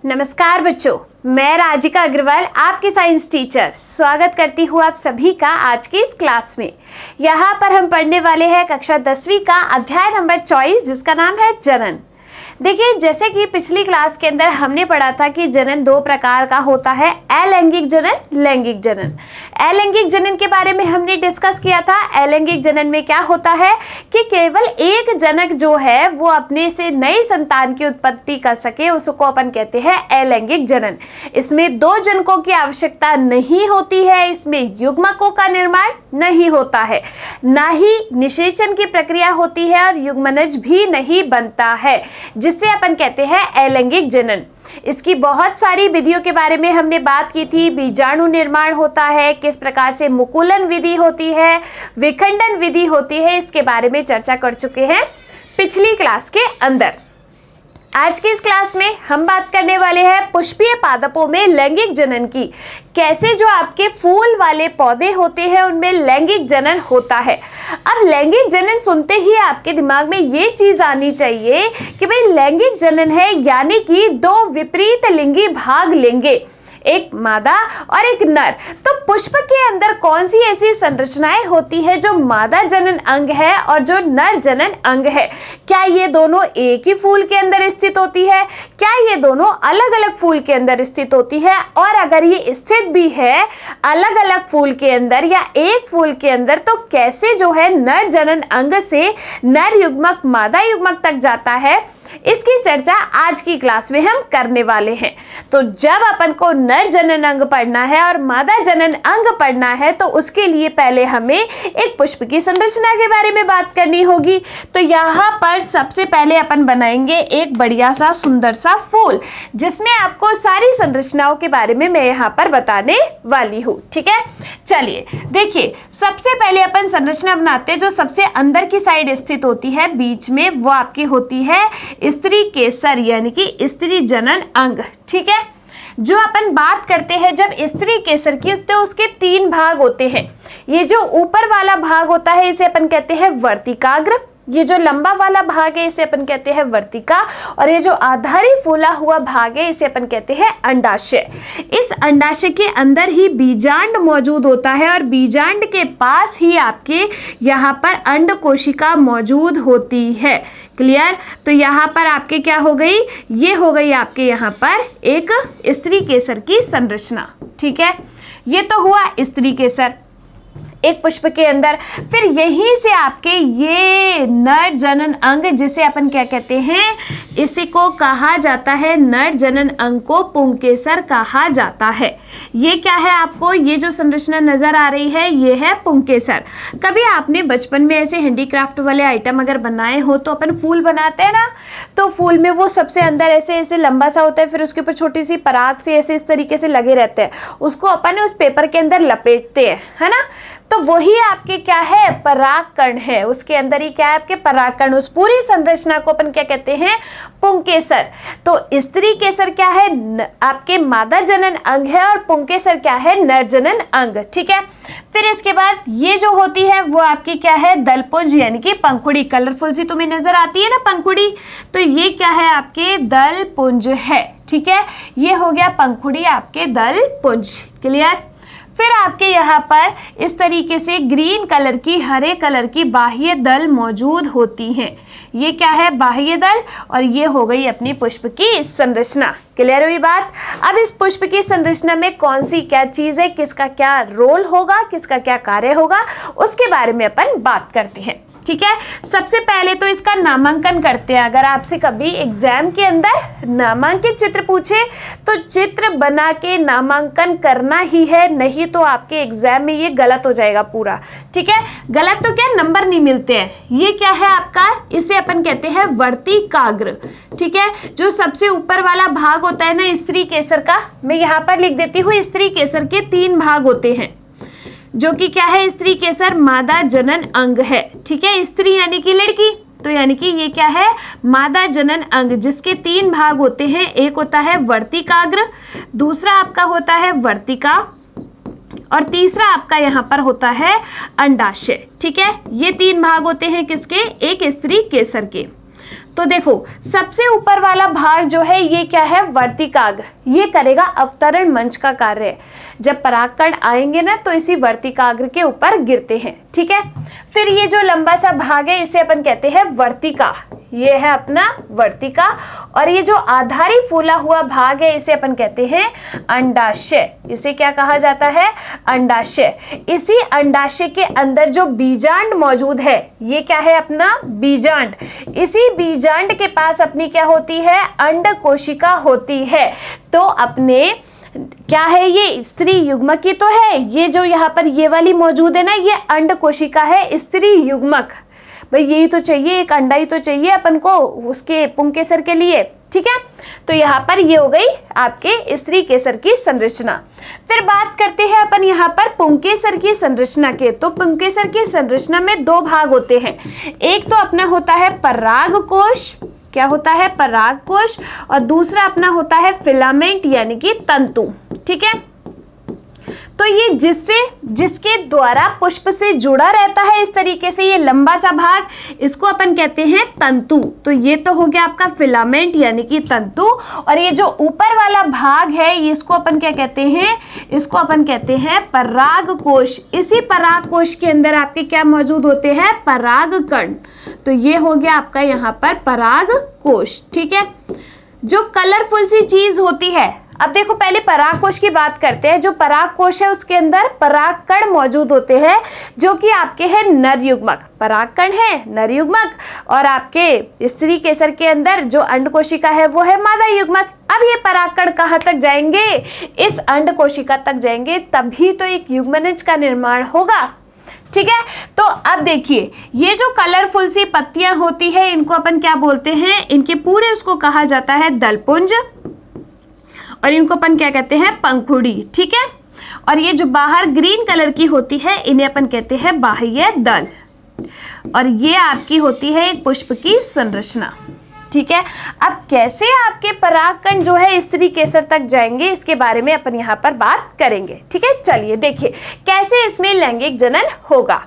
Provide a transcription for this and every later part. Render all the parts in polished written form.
नमस्कार बच्चों, मैं राजिका अग्रवाल आपकी साइंस टीचर स्वागत करती हूँ आप सभी का आज की इस क्लास में। यहाँ पर हम पढ़ने वाले हैं कक्षा 10वीं का अध्याय नंबर 24 जिसका नाम है जनन। देखिए, जैसे कि पिछली क्लास के अंदर हमने पढ़ा था कि जनन दो प्रकार का होता है, अलैंगिक जनन, लैंगिक जनन। अलैंगिक जनन के बारे में हमने डिस्कस किया था। अलैंगिक जनन में क्या होता है कि केवल एक जनक जो है वो अपने से नई संतान की उत्पत्ति कर सके, उसको अपन कहते हैं अलैंगिक जनन। इसमें दो जनकों की आवश्यकता नहीं होती है, इसमें युग्मकों का निर्माण नहीं होता है, ना ही निषेचन की प्रक्रिया होती है और युग्मनज भी नहीं बनता है, जिससे अपन कहते हैं अलैंगिक जनन। इसकी बहुत सारी विधियों के बारे में हमने बात की थी। बीजाणु निर्माण होता है, किस प्रकार से मुकुलन विधि होती है, विखंडन विधि होती है, इसके बारे में चर्चा कर चुके हैं पिछली क्लास के अंदर। आज की इस क्लास में हम बात करने वाले हैं पुष्पीय पादपों में लैंगिक जनन की। कैसे जो आपके फूल वाले पौधे होते हैं उनमें लैंगिक जनन होता है। अब लैंगिक जनन सुनते ही आपके दिमाग में ये चीज आनी चाहिए कि भाई लैंगिक जनन है यानी कि दो विपरीत लिंगी भाग लेंगे, एक मादा और एक नर। तो पुष्प के अंदर कौन सी ऐसी संरचनाएं होती है जो मादा जनन अंग है और जो नर जनन अंग है? क्या ये दोनों एक ही फूल के अंदर स्थित होती है? क्या ये दोनों अलग अलग फूल के अंदर स्थित होती है? और अगर ये स्थित भी है अलग अलग फूल के अंदर या एक फूल के अंदर, तो कैसे जो है नर जनन अंग से नर युग्मक मादा युग्मक तक जाता है, इसकी चर्चा आज की क्लास में हम करने वाले हैं। तो जब अपन को नर जनन अंग पढ़ना है और मादा जनन अंग पढ़ना है तो उसके लिए पहले हमें एक पुष्प की संरचना के बारे में बात करनी होगी। तो यहाँ पर सबसे पहले अपन बनाएंगे एक बढ़िया सा सुंदर सा फूल, जिसमें आपको सारी संरचनाओं के बारे में मैं यहाँ पर बताने वाली हूँ। ठीक है, चलिए देखिए, सबसे पहले अपन संरचना बनाते हैं जो सबसे अंदर की साइड स्थित होती है बीच में, वो आपकी होती है स्त्री केसर यानी कि स्त्री जनन अंग। ठीक है, जो अपन बात करते हैं जब स्त्री केसर की, तो उसके तीन भाग होते हैं। ये जो ऊपर वाला भाग होता है इसे अपन कहते हैं वर्तिकाग्र, ये जो लंबा वाला भाग है इसे अपन कहते हैं वर्तिका, और ये जो आधारी फूला हुआ भाग है इसे अपन कहते हैं अंडाशय। इस अंडाशय के अंदर ही बीजांड मौजूद होता है और बीजांड के पास ही आपके यहाँ पर अंड कोशिका मौजूद होती है। क्लियर? तो यहाँ पर आपके क्या हो गई, ये हो गई आपके यहाँ पर एक स्त्री केसर की संरचना। ठीक है, ये तो हुआ स्त्री केसर एक पुष्प के अंदर। फिर यहीं से आपके ये नर जनन अंग, जिसे अपन क्या कहते हैं, इसी को कहा जाता है नर जनन अंग को पुंकेसर कहा जाता है। ये क्या है, आपको ये जो संरचना नजर आ रही है ये है पुंकेसर। कभी आपने बचपन में ऐसे हैंडीक्राफ्ट वाले आइटम अगर बनाए हो तो अपन फूल बनाते हैं ना, तो फूल में वो सबसे अंदर ऐसे ऐसे लंबा सा होता है, फिर उसके ऊपर छोटी सी पराग से ऐसे इस तरीके से लगे रहते हैं, उसको अपन उस पेपर के अंदर लपेटते हैं, है ना। तो वही आपके क्या है, परागकण है, उसके अंदर ही क्या है आपके परागकण। उस पूरी संरचना को अपन क्या कहते हैं, पुंकेसर। तो स्त्री केसर क्या है, आपके मादा जनन अंग है, और पुंकेसर क्या है, नर जनन अंग। ठीक है, फिर इसके बाद ये जो होती है वो आपकी क्या है, दलपुंज यानी कि पंखुड़ी। कलरफुल सी तुम्हें नजर आती है ना पंखुड़ी, तो ये क्या है आपके दलपुंज है। ठीक है, ये हो गया पंखुड़ी आपके दलपुंज। क्लियर? फिर आपके यहाँ पर इस तरीके से ग्रीन कलर की, हरे कलर की बाह्य दल मौजूद होती हैं। ये क्या है, बाह्य दल, और ये हो गई अपनी पुष्प की संरचना। क्लियर हुई बात? अब इस पुष्प की संरचना में कौन सी क्या चीज है, किसका क्या रोल होगा, किसका क्या कार्य होगा, उसके बारे में अपन बात करते हैं। ठीक है, सबसे पहले तो इसका नामांकन करते हैं। अगर आपसे कभी एग्जाम के अंदर नामांकित चित्र पूछे तो चित्र बना के नामांकन करना ही है, नहीं तो आपके एग्जाम में ये गलत हो जाएगा पूरा। ठीक है, गलत तो क्या, नंबर नहीं मिलते हैं। ये क्या है आपका, इसे अपन कहते हैं वर्तिकाग्र। ठीक है, जो सबसे ऊपर वाला भाग होता है ना स्त्री केसर का, मैं यहाँ पर लिख देती हूँ, स्त्री केसर के तीन भाग होते हैं, जो कि क्या है, स्त्री केसर मादा जनन अंग है। ठीक है, स्त्री यानी कि लड़की, तो यानी कि ये क्या है, मादा जनन अंग, जिसके तीन भाग होते हैं। एक होता है वर्तिकाग्र, दूसरा आपका होता है वर्तिका, और तीसरा आपका यहाँ पर होता है अंडाशय। ठीक है, ये तीन भाग होते हैं किसके, एक स्त्री केसर के। तो देखो सबसे ऊपर वाला भाग जो है ये क्या है, वर्तिकाग्र, ये करेगा अवतरण मंच का कार्य। जब परागकण आएंगे ना तो इसी वर्तिकाग्र के ऊपर गिरते हैं, ठीक है। फिर ये जो लंबा सा भाग है इसे अपन कहते हैं वर्तिका, ये है अपना वर्तिका। और ये जो आधारी फूला हुआ भाग है इसे अपन कहते हैं अंडाशय, इसे क्या कहा जाता है, अंडाशय। इसी अंडाशय के अंदर जो बीजांड मौजूद है ये क्या है, अपना बीजांड। इसी बीजांड के पास अपनी क्या होती है, अंड कोशिका होती है। तो अपने क्या है, ये स्त्री युग्मक ही तो है, ये जो यहाँ पर ये वाली मौजूद है ना ये अंड कोशिका है, स्त्री युग्मक। भाई यही तो चाहिए, एक अंडा ही तो चाहिए अपन को उसके पुंकेसर के लिए, ठीक है। तो यहाँ पर ये हो गई आपके स्त्री केसर की संरचना। फिर बात करते हैं अपन यहाँ पर पुंकेसर की संरचना के। तो पुंकेसर की संरचना में दो भाग होते हैं, एक तो अपना होता है परागकोश, क्या होता है, परागकोश, और दूसरा अपना होता है फिलामेंट यानी कि तंतु, ठीक है। तो ये जिसके द्वारा पुष्प से जुड़ा रहता है इस तरीके से ये लंबा सा भाग, इसको अपन कहते हैं तंतु। तो ये तो हो गया आपका फिलामेंट यानी कि तंतु। और ये जो ऊपर वाला भाग है इसको अपन क्या कहते हैं, इसको अपन कहते हैं परागकोश। इसी परागकोश के अंदर आपके क्या मौजूद होते हैं, परागकण। तो ये हो गया आपका यहाँ पर परागकोश, ठीक है। जो कलरफुल सी चीज होती है, अब देखो पहले परागकोश की बात करते हैं। जो परागकोश है उसके अंदर परागकण मौजूद होते हैं जो कि आपके हैं नर युग्मक, परागकण है नर युग्मक, और आपके स्त्री केसर के अंदर जो अंड कोशिका है वो है मादा युग्मक। अब ये परागकण कहाँ तक जाएंगे, इस अंड कोशिका तक जाएंगे, तभी तो एक युग्मनज का निर्माण होगा, ठीक है। तो अब देखिए ये जो कलरफुल सी पत्तियां होती है इनको अपन क्या बोलते हैं, इनके पूरे उसको कहा जाता है दलपुंज, और इनको अपन क्या कहते हैं, पंखुड़ी, ठीक है। और ये जो बाहर ग्रीन कलर की होती है इन्हें अपन कहते हैं बाह्य दल, और ये आपकी होती है एक पुष्प की संरचना, ठीक है। अब कैसे आपके परागकण जो है स्त्री केसर तक जाएंगे इसके बारे में अपन यहाँ पर बात करेंगे, ठीक है। चलिए देखिए कैसे इसमें लैंगिक जनन होगा।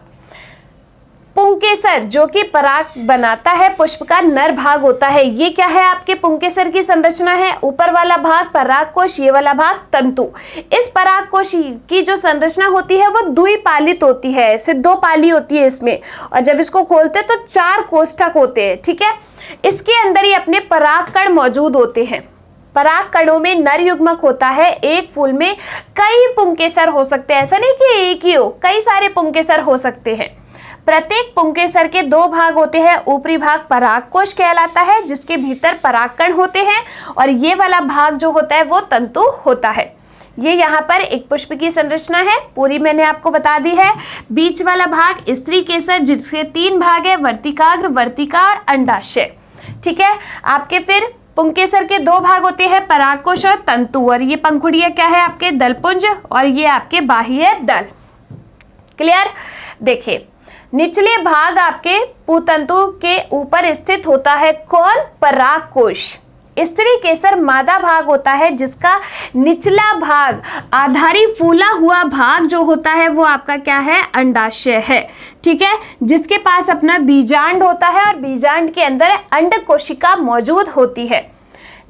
पुंकेसर जो कि पराग बनाता है, पुष्प का नर भाग होता है, ये क्या है आपके पुंकेसर की संरचना है। ऊपर वाला भाग परागकोश, ये वाला भाग तंतु। इस परागकोश की जो संरचना होती है वो द्विपालित होती है, ऐसे दो पाली होती है इसमें, और जब इसको खोलते तो 4 कोष्ठक होते हैं, ठीक है। इसके अंदर ही अपने परागकण मौजूद होते हैं। परागकणों में नर युग्मक होता है, एक फूल में कई पुंकेसर हो सकते हैं, ऐसा नहीं कि एक ही हो, कई सारे पुंकेसर हो सकते हैं। प्रत्येक पुंकेसर के 2 भाग होते हैं, ऊपरी भाग परागकोश कहलाता है जिसके भीतर परागकण होते हैं, और ये वाला भाग जो होता है वो तंतु होता है। ये यहाँ पर एक पुष्प की संरचना है, पूरी मैंने आपको बता दी है। बीच वाला भाग स्त्री केसर जिसके 3 भाग है, वर्तिकाग्र, वर्तिका और अंडाशय, ठीक है। आपके फिर पुंकेसर के 2 भाग होते हैं, परागकोश और तंतु, और ये पंखुड़ियाँ क्या है आपके दलपुंज, और ये आपके बाह्य दल। क्लियर। देखिए निचले भाग आपके पुतंतु के ऊपर स्थित होता है कौन, परागकोश। स्त्री केसर मादा भाग होता है जिसका निचला भाग आधारी फूला हुआ भाग जो होता है वो आपका क्या है, अंडाशय है, ठीक है, जिसके पास अपना बीजांड होता है, और बीजांड के अंदर अंड कोशिका मौजूद होती है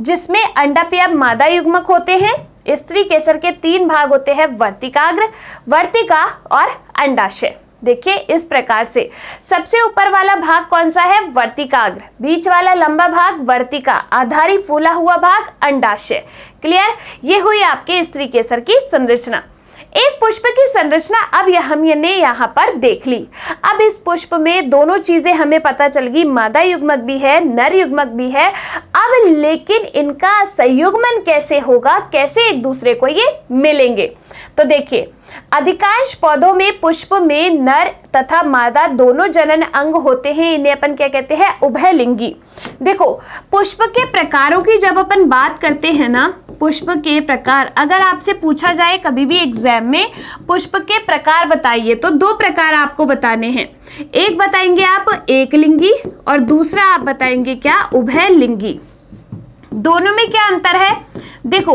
जिसमें अंडाशय मादा युग्मक होते हैं। स्त्री केसर के 3 भाग होते हैं, वर्तिकाग्र, वर्तिका और अंडाशय। देखिए इस प्रकार से सबसे ऊपर वाला भाग कौन सा है, वर्तिकाग्र, बीच वाला लंबा भाग वर्तिका, आधारी फूला हुआ भाग अंडाशय। क्लियर। ये हुई आपके स्त्री केसर की संरचना। एक पुष्प की संरचना अब हमने यहाँ पर देख ली। अब इस पुष्प में दोनों चीजें हमें पता चल गई, मादा युग्मक भी है, नर युग्मक भी है। अब लेकिन इनका संयुग्मन कैसे होगा, कैसे एक दूसरे को ये मिलेंगे। तो देखिए अधिकांश पौधों में पुष्प में नर तथा मादा दोनों जनन अंग होते हैं, इन्हें अपन क्या कहते हैं, उभयलिंगी। देखो पुष्प के प्रकारों की जब अपन बात करते हैं ना, पुष्प के प्रकार अगर आपसे पूछा जाए कभी भी एग्जाम में पुष्प के प्रकार बताइए तो 2 प्रकार आपको बताने हैं। एक बताएंगे आप एकलिंगी और दूसरा आप बताएंगे क्या, उभयलिंगी। दोनों में क्या अंतर है, देखो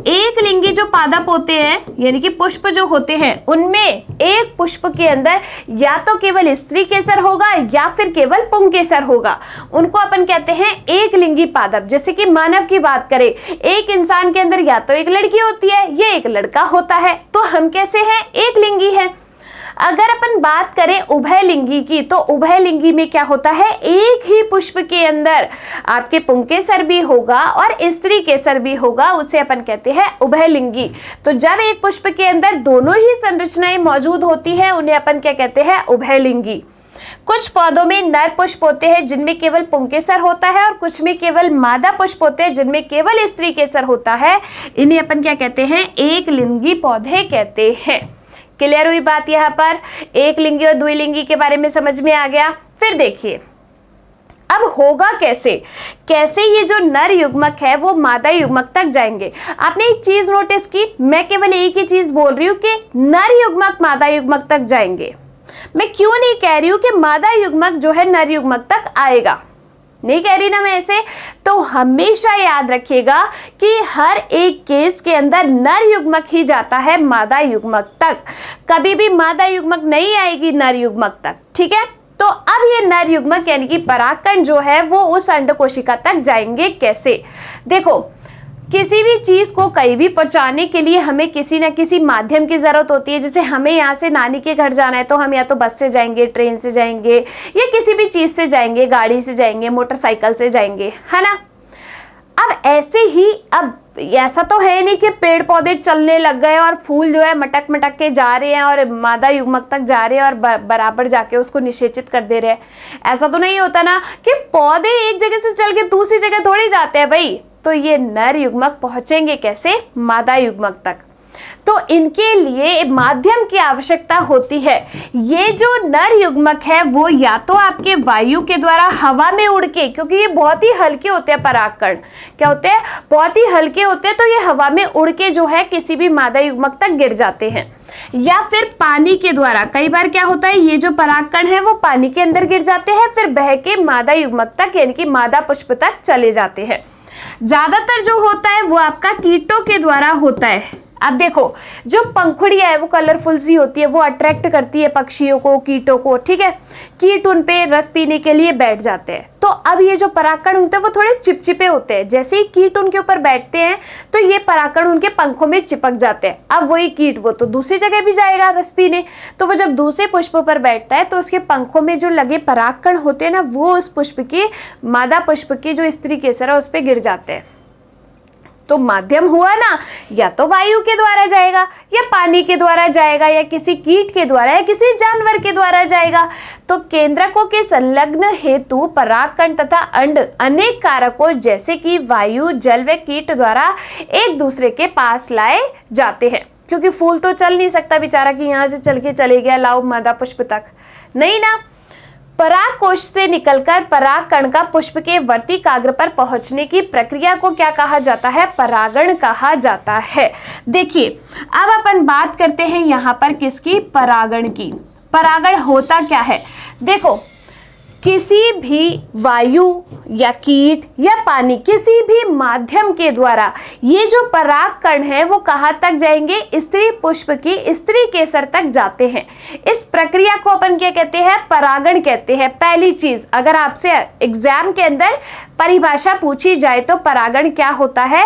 एक लिंगी जो पादप होते हैं यानी कि पुष्प जो होते हैं उनमें एक पुष्प के अंदर या तो केवल स्त्री केसर होगा या फिर केवल पुंकेसर होगा, उनको अपन कहते हैं एक लिंगी पादप। जैसे कि मानव की बात करें, एक इंसान के अंदर या तो एक लड़की होती है या एक लड़का होता है, तो हम कैसे हैं, एक लिंगी है। अगर अपन बात करें उभयलिंगी की, तो उभयलिंगी में क्या होता है, एक ही पुष्प के अंदर आपके पुंकेसर भी होगा और स्त्री केसर भी होगा, उसे अपन कहते हैं उभयलिंगी। तो जब एक पुष्प के अंदर दोनों ही संरचनाएं मौजूद होती है उन्हें अपन क्या कहते हैं, उभयलिंगी। कुछ पौधों में नर पुष्प होते हैं जिनमें केवल पुंकेसर होता है और कुछ में केवल मादा पुष्प होते हैं जिनमें केवल स्त्री केसर होता है, इन्हें अपन क्या कहते हैं, एक लिंगी पौधे कहते हैं। क्लियर हुई बात, यहाँ पर एक लिंगी और द्विलिंगी के बारे में समझ में आ गया। फिर देखिए अब होगा कैसे, कैसे ये जो नर युग्मक है वो मादा युग्मक तक जाएंगे। आपने एक चीज नोटिस की, मैं केवल एक ही चीज बोल रही हूँ कि नर युग्मक मादा युग्मक तक जाएंगे। मैं क्यों नहीं कह रही हूँ कि मादा युग्मक जो है नर युग्मक तक आएगा, नहीं कह रही ना मैं ऐसे। तो हमेशा याद रखिएगा कि हर एक केस के अंदर नर युग्मक ही जाता है मादा युग्मक तक, कभी भी मादा युग्मक नहीं आएगी नर युग्मक तक, ठीक है। तो अब ये नर युग्मक यानी कि परागकण जो है वो उस अंड कोशिका तक जाएंगे कैसे। देखो किसी भी चीज को कहीं भी पहुंचाने के लिए हमें किसी न किसी माध्यम की जरूरत होती है। जैसे हमें यहाँ से नानी के घर जाना है तो हम या तो बस से जाएंगे, ट्रेन से जाएंगे या किसी भी चीज से जाएंगे, गाड़ी से जाएंगे, मोटरसाइकिल से जाएंगे, है ना। अब ऐसे ही अब ऐसा तो है नहीं कि पेड़ पौधे चलने लग गए और फूल जो है मटक मटक के जा रहे हैं और मादा युग्मक तक जा रहे हैं और बराबर जाके उसको निषेचित कर दे रहे हैं। ऐसा तो नहीं होता ना कि पौधे एक जगह से चल के दूसरी जगह थोड़ी जाते हैं भाई। तो ये नर युग्मक पहुंचेंगे कैसे, मादा युग्मक तक। तो इनके लिए माध्यम की आवश्यकता होती है। ये जो नर युग्मक है वो या तो आपके वायु के द्वारा हवा में उड़ के, क्योंकि ये बहुत ही हल्के होते हैं परागकण, क्या होते हैं, बहुत ही हल्के होते हैं, तो ये हवा में उड़ के जो है किसी भी मादा युग्मक तक गिर जाते हैं। या फिर पानी के द्वारा, कई बार क्या होता है ये जो परागकण है वो पानी के अंदर गिर जाते हैं, फिर बह के मादा युग्मक तक यानी कि मादा पुष्प तक चले जाते हैं। ज्यादातर जो होता है वो आपका कीटों के द्वारा होता है। अब देखो जो पंखुड़ियां है वो कलरफुल सी होती है, वो अट्रैक्ट करती है पक्षियों को, कीटों को, ठीक है। कीट उन पे रस पीने के लिए बैठ जाते हैं। तो अब ये जो परागकण होते हैं वो थोड़े चिपचिपे होते हैं। जैसे ही कीट उनके ऊपर बैठते हैं तो ये परागकण उनके पंखों में चिपक जाते हैं। अब वही कीट वो तो दूसरी जगह भी जाएगा रस पीने, तो वो जब दूसरे पुष्प पर बैठता है तो उसके पंखों में जो लगे परागकण होते हैं ना वो उस पुष्प की, मादा पुष्प की जो स्त्री केसर है उस पर गिर जाते हैं। तो माध्यम हुआ ना, या तो वायु के द्वारा जाएगा या पानी के द्वारा जाएगा या किसी कीट के द्वारा या किसी जानवर के द्वारा जाएगा। तो केंद्रकों के संलग्न हेतु परागकण तथा अंड अनेक कारकों जैसे कि वायु, जल व कीट द्वारा एक दूसरे के पास लाए जाते हैं। क्योंकि फूल तो चल नहीं सकता बेचारा कि यहाँ से चल के चले गया लाओ मादा पुष्प तक, नहीं ना। पराग कोश से निकलकर परागकण का पुष्प के वर्तिकाग्र पर पहुंचने की प्रक्रिया को क्या कहा जाता है, परागण कहा जाता है। देखिए अब अपन बात करते हैं यहाँ पर किसकी, परागण की। परागण होता क्या है, देखो किसी भी वायु या कीट या पानी, किसी भी माध्यम के द्वारा ये जो परागकण है वो कहाँ तक जाएंगे, स्त्री पुष्प की स्त्री केसर तक जाते हैं। इस प्रक्रिया को अपन क्या कहते हैं, परागण कहते हैं। पहली चीज, अगर आपसे एग्जाम के अंदर परिभाषा पूछी जाए तो परागण क्या होता है,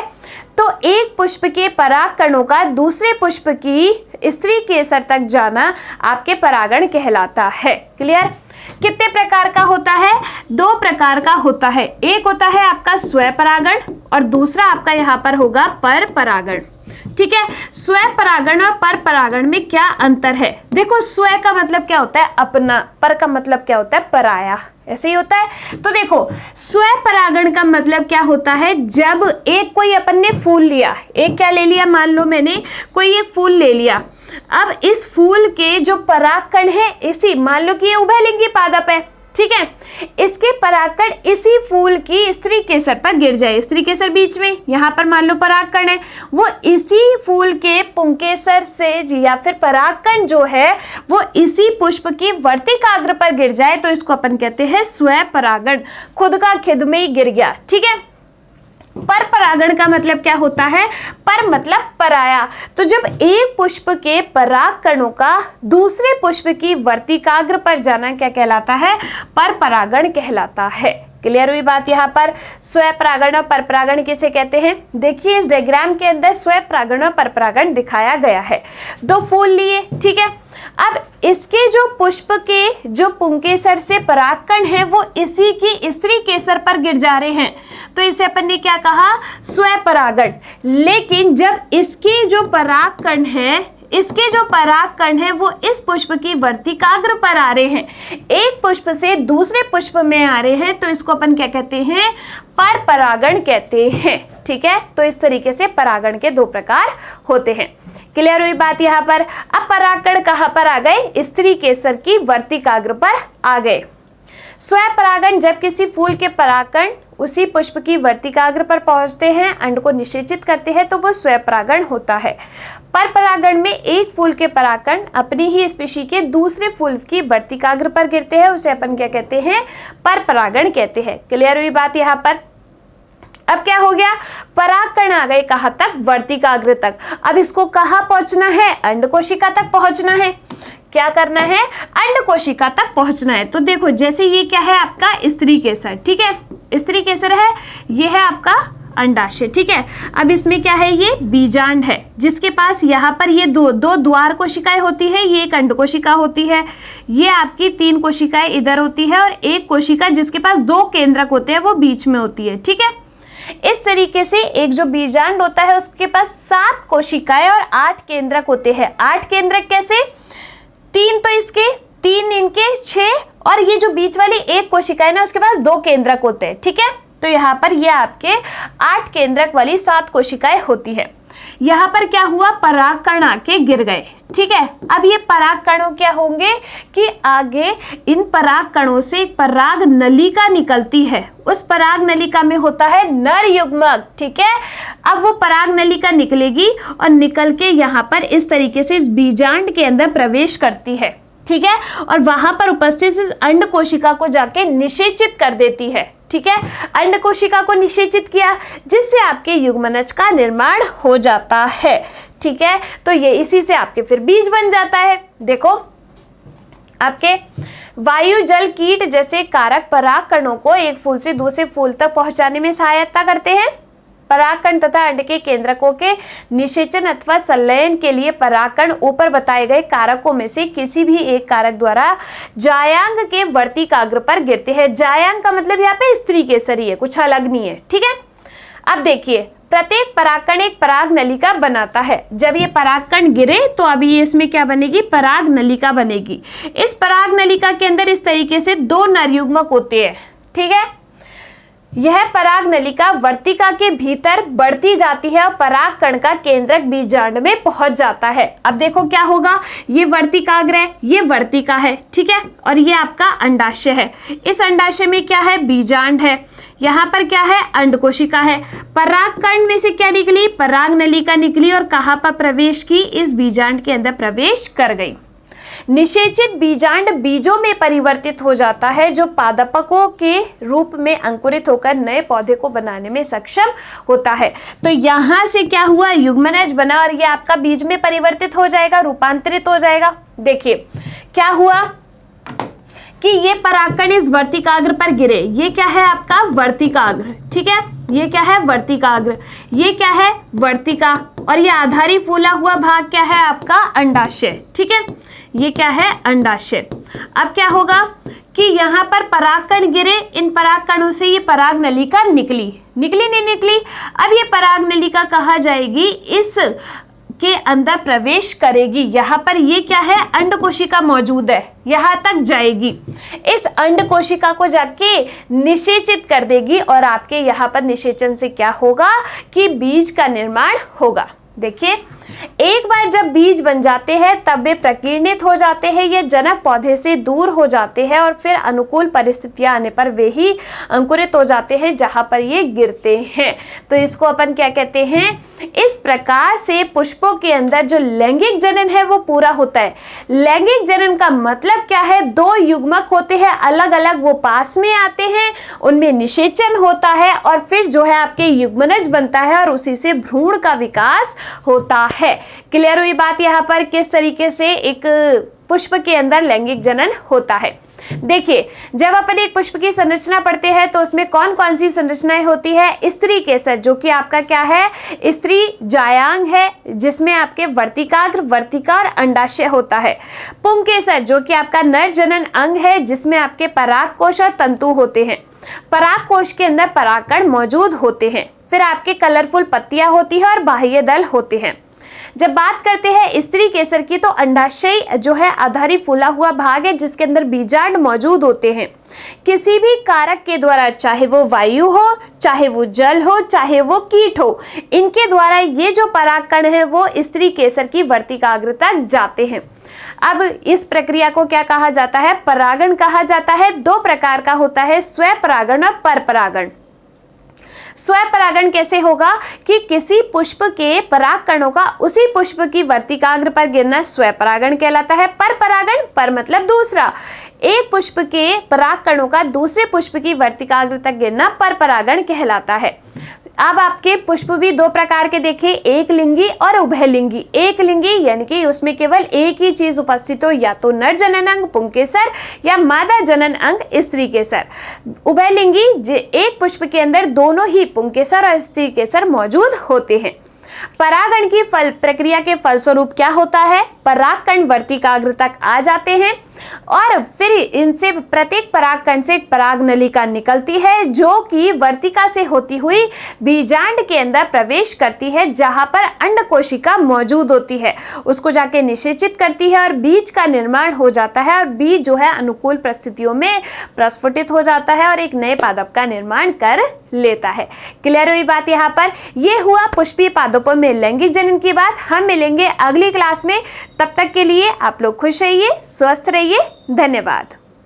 तो एक पुष्प के परागकणों का दूसरे पुष्प की स्त्री केसर तक जाना आपके परागण कहलाता है। क्लियर। कितने प्रकार का होता है, 2 प्रकार का होता है। एक होता है आपका स्वपरागण और दूसरा आपका यहाँ पर होगा पर परागण, ठीक है। स्वपरागण और पर परागण में क्या अंतर है, देखो स्व का मतलब क्या होता है, अपना, पर का मतलब क्या होता है, पराया, ऐसे ही होता है। तो देखो स्वपरागण का मतलब क्या होता है, जब एक कोई अपन ने फूल लिया, एक क्या ले लिया, मान लो मैंने कोई एक फूल ले लिया। अब इस फूल के जो परागकण है, इसी, मान लो कि ये उभयलिंगी पादप है, ठीक है, इसके परागकण इसी फूल की स्त्री केसर पर गिर जाए। स्त्री केसर बीच में, यहाँ पर मान लो परागकण है, वो इसी फूल के पुंकेसर से या फिर परागकण जो है वो इसी पुष्प की वर्तिकाग्र पर गिर जाए तो इसको अपन कहते हैं स्वपरागण, खुद का खुद में ही गिर गया, ठीक है। पर परागण का मतलब क्या होता है? पर मतलब पराया। तो जब एक पुष्प के पराग कणों का दूसरे पुष्प की वर्तिकाग्र पर जाना क्या कहलाता है? पर परागण कहलाता है। क्लियर हुई बात? यहाँ पर स्वपरागण और परपरागण किसे कहते हैं? देखिए इस डायग्राम के अंदर स्वपरागण और परपरागण दिखाया गया है। दो फूल लिए, ठीक है। अब इसके जो पुष्प के जो पुंकेसर से परागकण है वो इसी की स्त्री केसर पर गिर जा रहे हैं, तो इसे अपन ने क्या कहा? स्वपरागण। लेकिन जब इसके जो परागकण है वो इस पुष्प की वर्तिकाग्र पर आ रहे हैं, एक पुष्प से दूसरे पुष्प में आ रहे हैं, तो इसको अपन क्या कहते हैं? पर परागण कहते हैं। ठीक है, तो इस तरीके से परागण के दो प्रकार होते हैं। क्लियर हुई बात यहाँ पर? अब परागकण कहाँ पर आ गए? स्त्री केसर की वर्तिकाग्र पर आ गए। स्वपरागण जब किसी फूल के परागकण उसी पुष्प की वर्तिकाग्र पर पहुंचते हैं, अंड को निषेचित करते हैं, तो वो स्वपरागण होता है। परपरागण में एक फूल के परागकण अपनी ही स्पीशी के दूसरे फूल की वर्तिकाग्र पर गिरते हैं, उसे अपन क्या कहते हैं? परपरागण कहते हैं। क्लियर हुई बात यहाँ पर? अब क्या हो गया? परागकण आ गए कहाँ तक? वर्तिकाग्र तक। अब इसको कहाँ पहुंचना है? अंड कोशिका तक पहुंचना है। क्या करना है? अंड कोशिका तक पहुंचना है। तो देखो जैसे ये क्या है आपका? स्त्री केसर, ठीक है, स्त्री केसर है, ये है आपका अंडाशय, ठीक है। अब इसमें क्या है? ये बीजांड है, जिसके पास यहाँ पर ये दो द्वार कोशिकाएं होती है, ये एक अंड कोशिका होती है, ये आपकी 3 कोशिकाएं इधर होती है, और एक कोशिका जिसके पास 2 केंद्रक होते हैं वो बीच में होती है, ठीक है। इस तरीके से एक जो बीजांड होता है उसके पास 7 कोशिकाएं और 8 केंद्रक होते हैं। 8 केंद्रक कैसे? 3 तो इसके, 3 इनके, 6, और ये जो बीच वाली एक कोशिका है ना उसके पास 2 केंद्रक होते हैं, ठीक है। तो यहाँ पर ये आपके 8 केंद्रक वाली 7 कोशिकाएं होती है। यहाँ पर क्या हुआ? परागकण आके गिर गए, ठीक है। अब ये परागकणों क्या होंगे कि आगे इन परागकणों से एक पराग नलिका निकलती है, उस पराग नलिका में होता है नर युग्मक, ठीक है। अब वो पराग नलिका निकलेगी और निकल के यहाँ पर इस तरीके से इस बीजांड के अंदर प्रवेश करती है, ठीक है, और वहां पर उपस्थित अंड कोशिका को जाके निषेचित कर देती है, ठीक है। अंड कोशिका को निषेचित किया जिससे आपके युग्मनज का निर्माण हो जाता है, ठीक है। तो ये इसी से आपके फिर बीज बन जाता है। देखो आपके वायु, जल, कीट जैसे कारक परागकणों को एक फूल से दूसरे फूल तक पहुंचाने में सहायता करते हैं। परागकण तथा अंड के केंद्रकों के निषेचन अथवा संलयन के लिए परागकण ऊपर बताए गए कारकों में से किसी भी एक कारक द्वारा जायांग के वर्तिकाग्र पर गिरते हैं। जायांग का मतलब यहाँ पे स्त्री केसरी है, कुछ अलग नहीं है, ठीक है। अब देखिए प्रत्येक परागकण एक पराग नलिका बनाता है। जब ये परागकण गिरे तो अभी ये इसमें क्या बनेगी? पराग नलिका बनेगी। इस पराग नलिका के अंदर इस तरीके से 2 नरयुग्मक होते हैं, ठीक है। यह पराग नलिका वर्तिका के भीतर बढ़ती जाती है और परागकण का केंद्रक बीजांड में पहुंच जाता है। अब देखो क्या होगा? ये वर्तिकाग्र है, ये वर्तिका है, ठीक है, और ये आपका अंडाशय है। इस अंडाशय में क्या है? बीजांड है। यहाँ पर क्या है? अंड कोशिका है। परागकण में से क्या निकली? पराग नलिका निकली और कहाँ पर प्रवेश की? इस बीजांड के अंदर प्रवेश कर गई। निषेचित बीजांड बीजों में परिवर्तित हो जाता है, जो पादपकों के रूप में अंकुरित होकर नए पौधे को बनाने में सक्षम होता है। तो यहाँ से क्या हुआ? युग्मनज बना और ये आपका बीज में परिवर्तित हो जाएगा, रूपांतरित हो जाएगा। देखिए क्या हुआ कि ये परागकण इस वर्तिकाग्र पर गिरे। ये क्या है आपका? वर्तिकाग्र, ठीक है। ये क्या है? वर्तिकाग्र। ये क्या है? वर्तिका। और ये आधारी फूला हुआ भाग क्या है आपका? अंडाशय, ठीक है। ये क्या है? अंडाशय। अब क्या होगा कि यहाँ पर परागकण गिरे, इन परागकणों से ये पराग नलिका निकली नहीं निकली। अब ये पराग नलिका कहाँ जाएगी? इस के अंदर प्रवेश करेगी। यहाँ पर ये क्या है? अंड कोशिका मौजूद है, यहाँ तक जाएगी। इस अंड कोशिका को जाके निषेचित कर देगी और आपके यहाँ पर निषेचन से क्या होगा कि बीज का निर्माण होगा। देखिए एक बार जब बीज बन जाते हैं तब वे प्रकीर्णित हो जाते हैं, ये जनक पौधे से दूर हो जाते हैं और फिर अनुकूल परिस्थितियां आने पर वे ही अंकुरित हो जाते हैं जहां पर ये गिरते हैं। तो इसको अपन क्या कहते हैं? इस प्रकार से पुष्पों के अंदर जो लैंगिक जनन है वो पूरा होता है। लैंगिक जनन का मतलब क्या है? दो युग्मक होते हैं अलग अलग, वो पास में आते हैं, उनमें निषेचन होता है और फिर जो है आपके युग्मनज बनता है और उसी से भ्रूण का विकास होता है। क्लियर हुई बात यहाँ पर किस तरीके से एक पुष्प के अंदर लैंगिक जनन होता है। देखिए, जब अपन एक पुष्प की संरचना पढ़ते हैं तो उसमें कौन कौन सी संरचनाएं होती है? स्त्री केसर, जो कि आपका क्या है? स्त्री जायांग है, जिसमें आपके वर्तिकाग्र, वर्तिका और अंडाशय होता है। पुंकेसर, जो कि आपका नर जनन अंग है, जिसमें आपके पराग कोश और तंतु होते हैं। पराग कोश के अंदर परागकण मौजूद होते हैं। फिर आपके कलरफुल पत्तियां होती है और बाह्य दल होते हैं। जब बात करते हैं स्त्री केसर की, तो अंडाशय जो है आधारी फूला हुआ भाग है, जिसके अंदर बीजांड मौजूद होते हैं। किसी भी कारक के द्वारा, चाहे वो वायु हो, चाहे वो जल हो, चाहे वो कीट हो, इनके द्वारा ये जो परागकण है वो स्त्री केसर की वर्तिकाग्र तक जाते हैं। अब इस प्रक्रिया को क्या कहा जाता है? परागण कहा जाता है। दो प्रकार का होता है, स्वपरागण और परपरागण। स्वपरागण कैसे होगा कि किसी पुष्प के पराग कणों का उसी पुष्प की वर्तिकाग्र पर गिरना स्वपरागण कहलाता है। परपरागण, पर मतलब दूसरा, एक पुष्प के पराग कणों का दूसरे पुष्प की वर्तिकाग्र तक गिरना परपरागण कहलाता है। अब आपके पुष्प भी दो प्रकार के देखे, एक लिंगी और उभयलिंगी। एक लिंगी यानी कि उसमें केवल एक ही चीज उपस्थित हो, या तो नर जनन अंग पुंकेसर या मादा जनन अंग स्त्री केसर। उभयलिंगी एक पुष्प के अंदर दोनों ही पुंकेसर और स्त्री केसर मौजूद होते हैं। परागण की फल प्रक्रिया के फलस्वरूप क्या होता है? परागकण वर्तिकाग्र तक आ जाते हैं और फिर इनसे प्रत्येक परागकण से एक पराग नलिका निकलती है, जो कि वर्तिका से होती हुई बीजांड के अंदर प्रवेश करती है, जहां पर अंड कोशिका मौजूद होती है। उसको जाके निषेचित करती है और बीज का निर्माण हो जाता है और बीज जो है अनुकूल परिस्थितियों में प्रस्फुटित हो जाता है और एक नए पादप का निर्माण कर लेता है। क्लियर हुई बात यहाँ पर? ये हुआ पुष्पीय पादपों में लैंगिक जनन की बात। हम मिलेंगे अगली क्लास में, तब तक के लिए आप लोग खुश रहिए, स्वस्थ रहिए। धन्यवाद।